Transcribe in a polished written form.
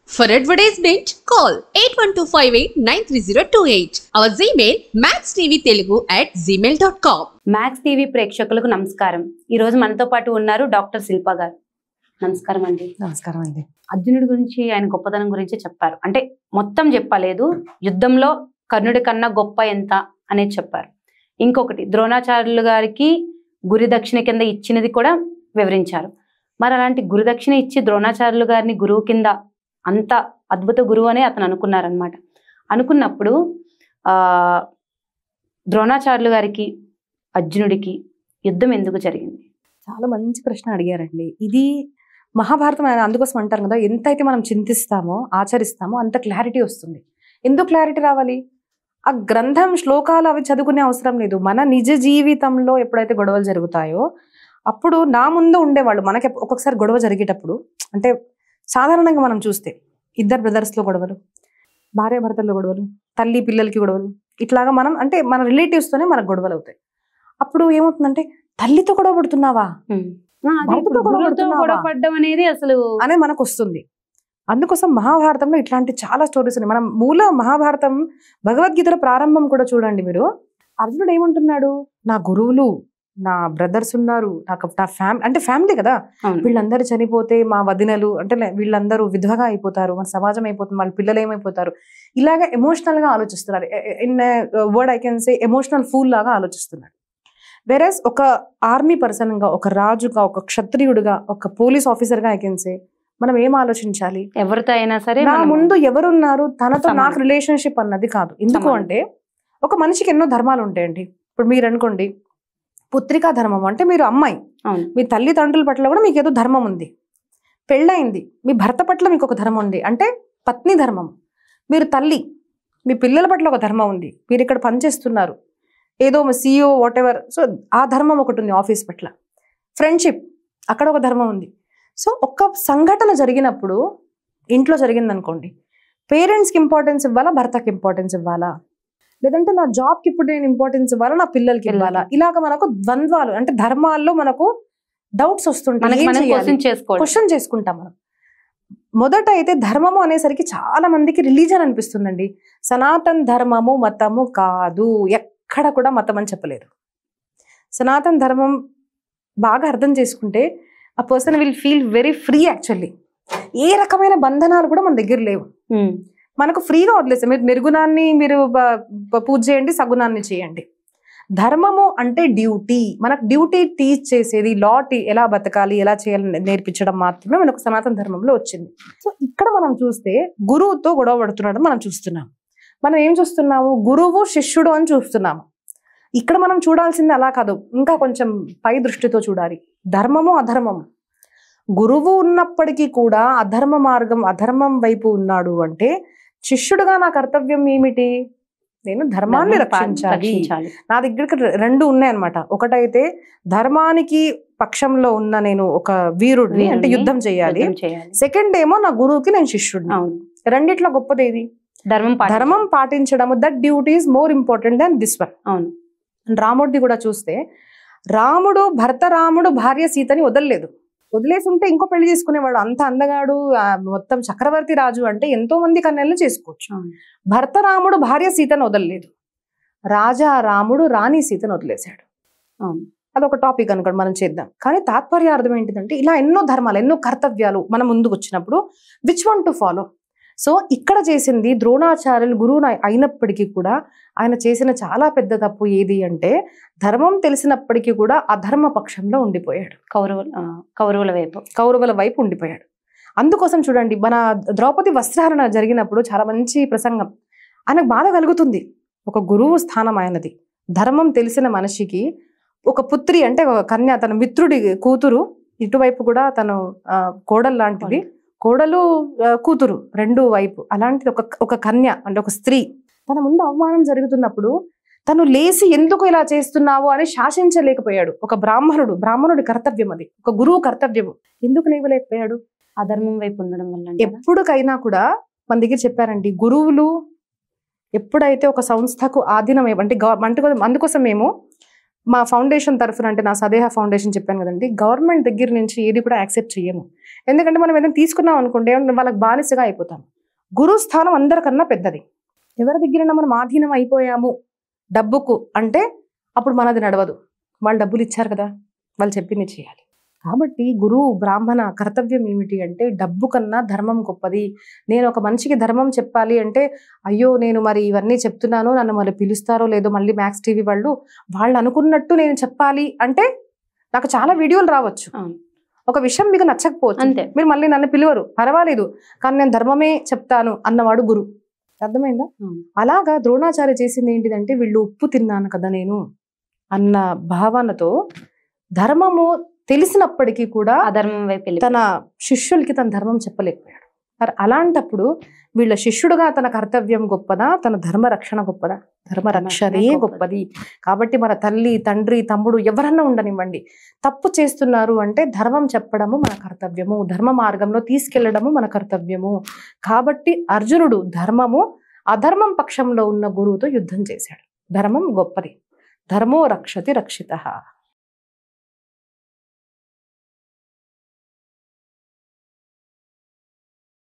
For advertisement, call 8125893028. Our Gmail maxtvtelugu@gmail.com. Max TV ప్రేక్షకులకు నమస్కారం. ఈ రోజు మనతో పాటు ఉన్నారు డాక్టర్ శిల్ప గారు. నమస్కారం అండి. నమస్కారం అండి. అర్జునుడి గురించి, ఆయన గొప్పతనం గురించి చెప్పారు. అంటే మొత్తం చెప్పలేదు, యుద్ధంలో కర్ణుడి కన్నా గొప్ప ఎంత అనేది చెప్పారు. ఇంకొకటి, ద్రోణాచార్యులు గారికి గురి దక్షిణ కింద ఇచ్చినది కూడా వివరించారు. మరి అలాంటి గురుదక్షిణ ఇచ్చి ద్రోణాచార్యులు గారిని గురువు కింద, అంత అద్భుత గురువు అని అతను అనుకున్నారనమాట. అనుకున్నప్పుడు ద్రోణాచార్యులు గారికి అర్జునుడికి యుద్ధం ఎందుకు జరిగింది? చాలా మంచి ప్రశ్న అడిగారండి. ఇది మహాభారతం అందుకోసం అంటారు కదా, ఎంతైతే మనం చింతిస్తామో ఆచరిస్తామో అంత క్లారిటీ వస్తుంది. ఎందుకు క్లారిటీ రావాలి? ఆ గ్రంథం శ్లోకాలు అవి చదువుకునే అవసరం లేదు. మన నిజ జీవితంలో ఎప్పుడైతే గొడవలు జరుగుతాయో అప్పుడు నా ముందు ఉండేవాళ్ళు, మనకి ఒక్కొక్కసారి గొడవ జరిగేటప్పుడు, అంటే సాధారణంగా మనం చూస్తే ఇద్దరు బ్రదర్స్లో గొడవలు, భార్య భర్తల్లో గొడవలు, తల్లి పిల్లలకి గొడవలు, ఇట్లాగా మనం అంటే మన రిలేటివ్స్తోనే మనకు గొడవలు అవుతాయి. అప్పుడు ఏమవుతుందంటే, తల్లితో గొడవ పడుతున్నావా, గొడవ పడ్డం అనేది అసలు అనే మనకు వస్తుంది. అందుకోసం మహాభారతంలో ఇట్లాంటి చాలా స్టోరీస్ ఉన్నాయి. మనం మూల మహాభారతం భగవద్గీతల ప్రారంభం కూడా చూడండి మీరు. అర్జునుడు ఏమంటున్నాడు, నా గురువులు, నా బ్రదర్స్ ఉన్నారు, నాకు నా అంటే ఫ్యామిలీ కదా, వీళ్ళందరూ చనిపోతే మా వదినలు అంటే వీళ్ళందరూ విధవగా అయిపోతారు, మన సమాజం అయిపోతుంది, వాళ్ళ పిల్లలు ఏమైపోతారు, ఇలాగా ఎమోషనల్ గా ఆలోచిస్తున్నారు. In word I can say emotional pool లాగా ఆలోచిస్తున్నారు. వెరస్ ఒక ఆర్మీ పర్సన్ గా, ఒక రాజుగా, ఒక క్షత్రియుడిగా, ఒక పోలీస్ ఆఫీసర్ గా ఐ కెన్ సే మనం ఏం ఆలోచించాలి? ఎవరితో అయినా సరే నా ముందు ఎవరున్నారు, తనతో నాకు రిలేషన్షిప్ అన్నది కాదు. ఎందుకు అంటే ఒక మనిషికి ఎన్నో ధర్మాలు ఉంటాయండి. ఇప్పుడు మీరు అనుకోండి, పుత్రికా ధర్మం అంటే మీరు అమ్మాయి, మీ తల్లిదండ్రుల పట్ల కూడా మీకు ఏదో ధర్మం ఉంది. పెళ్ళయింది, మీ భర్త పట్ల మీకు ఒక ధర్మం ఉంది, అంటే పత్ని ధర్మం. మీరు తల్లి, మీ పిల్లల పట్ల ఒక ధర్మం ఉంది. మీరు ఇక్కడ పనిచేస్తున్నారు, ఏదో CEO వాట్ ఎవర్, సో ఆ ధర్మం ఒకటి ఉంది. ఆఫీస్ పట్ల ఫ్రెండ్షిప్, అక్కడ ఒక ధర్మం ఉంది. సో ఒక్క సంఘటన జరిగినప్పుడు, ఇంట్లో జరిగింది అనుకోండి, పేరెంట్స్కి ఇంపార్టెన్స్ ఇవ్వాలా, భర్తకి ఇంపార్టెన్స్ ఇవ్వాలా, లేదంటే నా జాబ్కి ఇప్పుడు నేను ఇంపార్టెన్స్ ఇవ్వాలా, నా పిల్లలకి ఇవ్వాలా, ఇలాగ మనకు ద్వంద్వాలు అంటే ధర్మాల్లో మనకు డౌట్స్ వస్తుంటాయి, క్వశ్చన్ చేసుకుంటాం మనం. మొదట అయితే ధర్మము అనేసరికి చాలా మందికి రిలీజన్ అనిపిస్తుందండి. సనాతన్ ధర్మము మతము కాదు, ఎక్కడ కూడా మతం అని చెప్పలేదు. సనాతన్ ధర్మం బాగా అర్థం చేసుకుంటే ఆ person will feel very free. Actually ఏ రకమైన బంధనాలు కూడా మన దగ్గర లేవు, మనకు ఫ్రీగా వదిలేస్తాం. మీరు నిర్గుణాన్ని మీరు పూజ చేయండి, సగుణాన్ని చేయండి. ధర్మము అంటే డ్యూటీ, మనకు డ్యూటీ టీచ్ చేసేది, లా ఎలా బతకాలి, ఎలా చేయాలని నేర్పించడం మాత్రమే మనకు సనాతన ధర్మంలో వచ్చింది. సో ఇక్కడ మనం చూస్తే గురువుతో గొడవ పడుతున్నాడు మనం చూస్తున్నాం. మనం ఏం చూస్తున్నాము, గురువు శిష్యుడు అని చూస్తున్నాము. ఇక్కడ మనం చూడాల్సింది అలా కాదు, ఇంకా కొంచెం పై దృష్టితో చూడాలి. ధర్మము అధర్మము, గురువు ఉన్నప్పటికీ కూడా అధర్మ మార్గం, అధర్మం వైపు ఉన్నాడు అంటే శిష్యుడుగా నా కర్తవ్యం ఏమిటి, నేను ధర్మాన్ని రక్షించాలి. నా దగ్గరికి రెండు ఉన్నాయన్నమాట. ఒకటైతే ధర్మానికి పక్షంలో ఉన్న నేను ఒక వీరుడిని, అంటే యుద్ధం చేయాలి. సెకండ్ ఏమో నా గురువుకి నేను శిష్యుడిని. రెండిట్లో గొప్పది ఏది? ధర్మం పాటించడము. That duty is more important than this one. అవును. రాముడిది కూడా చూస్తే, రాముడు భార్య సీతని వదలలేదు. వదిలేసి ఉంటే ఇంకో పెళ్లి చేసుకునేవాడు. అంత అందగాడు, మొత్తం చక్రవర్తి రాజు అంటే ఎంతో మంది కన్యలను చేసుకోవచ్చు. భర్త రాముడు భార్య సీతను వదలలేదు, రాజా రాముడు రాణి సీతను వదిలేశాడు. అదొక టాపిక్ అనుకోండి, మనం చేద్దాం. కానీ తాత్పర్యార్థం ఏంటిదంటే, ఇలా ఎన్నో ధర్మాలు, ఎన్నో కర్తవ్యాలు మన ముందుకు వచ్చినప్పుడు which one to follow. So ఇక్కడ చేసింది ద్రోణాచార్యులు గురువు అయినప్పటికీ కూడా ఆయన చేసిన చాలా పెద్ద తప్పు ఏది అంటే, ధర్మం తెలిసినప్పటికీ కూడా అధర్మ పక్షంలో ఉండిపోయాడు. కౌరవుల వైపు ఉండిపోయాడు. అందుకోసం చూడండి, మన ద్రౌపది వస్త్రహరణ జరిగినప్పుడు చాలా మంచి ప్రసంగం. ఆయనకు బాధ కలుగుతుంది. ఒక గురువు స్థానం ఆయనది. ధర్మం తెలిసిన మనిషికి ఒక పుత్రి అంటే ఒక కన్య, తన మిత్రుడి కూతురు, ఇటువైపు కూడా తను కోడలు లాంటిది, కోడలు కూతురు రెండు వైపు, అలాంటిది ఒక కన్య అంటే ఒక స్త్రీ తన ముందు అవమానం జరుగుతున్నప్పుడు తను లేచి ఎందుకు ఇలా చేస్తున్నావు అని శాసించలేకపోయాడు. ఒక బ్రాహ్మణుడి కర్తవ్యం అది, ఒక గురువు కర్తవ్యము. ఎందుకు లేవలేకపోయాడు? అధర్మం వైపు ఉండడం వల్ల. ఎప్పుడుకైనా కూడా మన దగ్గర చెప్పారండి, గురువులు ఎప్పుడైతే ఒక సంస్థకు ఆధీనం అంటే అందుకోసం మేము మా ఫౌండేషన్ తరఫున అంటే నా సదేహ ఫౌండేషన్ చెప్పాను కదండి, గవర్నమెంట్ దగ్గర నుంచి ఏది కూడా యాక్సెప్ట్ చేయము. ఎందుకంటే మనం ఏదైనా తీసుకున్నాం అనుకోండి వాళ్ళకి బానిసగా అయిపోతాం. గురు స్థానం అందరికన్నా పెద్దది. ఎవరి దగ్గర మనం ఆధీనం అయిపోయాము డబ్బుకు అంటే అప్పుడు మనది నడవదు. వాళ్ళు డబ్బులు ఇచ్చారు కదా, వాళ్ళు చెప్పింది చేయాలి. కాబట్టి గురువు బ్రాహ్మణ కర్తవ్యం ఏమిటి అంటే డబ్బు కన్నా ధర్మం గొప్పది. నేను ఒక మనిషికి ధర్మం చెప్పాలి అంటే అయ్యో నేను మరి ఇవన్నీ చెప్తున్నాను, నన్ను మళ్ళీ పిలుస్తారో లేదో, మళ్ళీ మ్యాక్స్ టీవీ వాళ్ళు అనుకున్నట్టు నేను చెప్పాలి అంటే నాకు చాలా వీడియోలు రావచ్చు. ఒక విషయం మీకు నచ్చకపోవచ్చు, అంతే, మీరు మళ్ళీ నన్ను పిలవరు, పర్వాలేదు, కానీ నేను ధర్మమే చెప్తాను అన్నవాడు గురు. అర్థమైందా? అలాగా ద్రోణాచార్య చేసింది ఏంటిదంటే వీళ్ళు ఉప్పు తిన్నాను కదా నేను అన్న భావనతో ధర్మము తెలిసినప్పటికీ కూడా అధర్మం వైపు తన శిష్యులకి తన ధర్మం చెప్పలేకపోయాడు. మరి అలాంటప్పుడు వీళ్ళ శిష్యుడుగా తన కర్తవ్యం గొప్పదా, తన ధర్మ రక్షణ గొప్పదా? ధర్మ రక్షణే గొప్పది. కాబట్టి మన తల్లి తండ్రి తమ్ముడు ఎవరన్నా ఉండనివ్వండి, తప్పు చేస్తున్నారు అంటే ధర్మం చెప్పడము మన కర్తవ్యము, ధర్మ మార్గంలో తీసుకెళ్లడము మన కర్తవ్యము. కాబట్టి అర్జునుడు ధర్మము అధర్మం పక్షంలో ఉన్న గురువుతో యుద్ధం చేశాడు. ధర్మం గొప్పది. ధర్మో రక్షతి రక్షితః.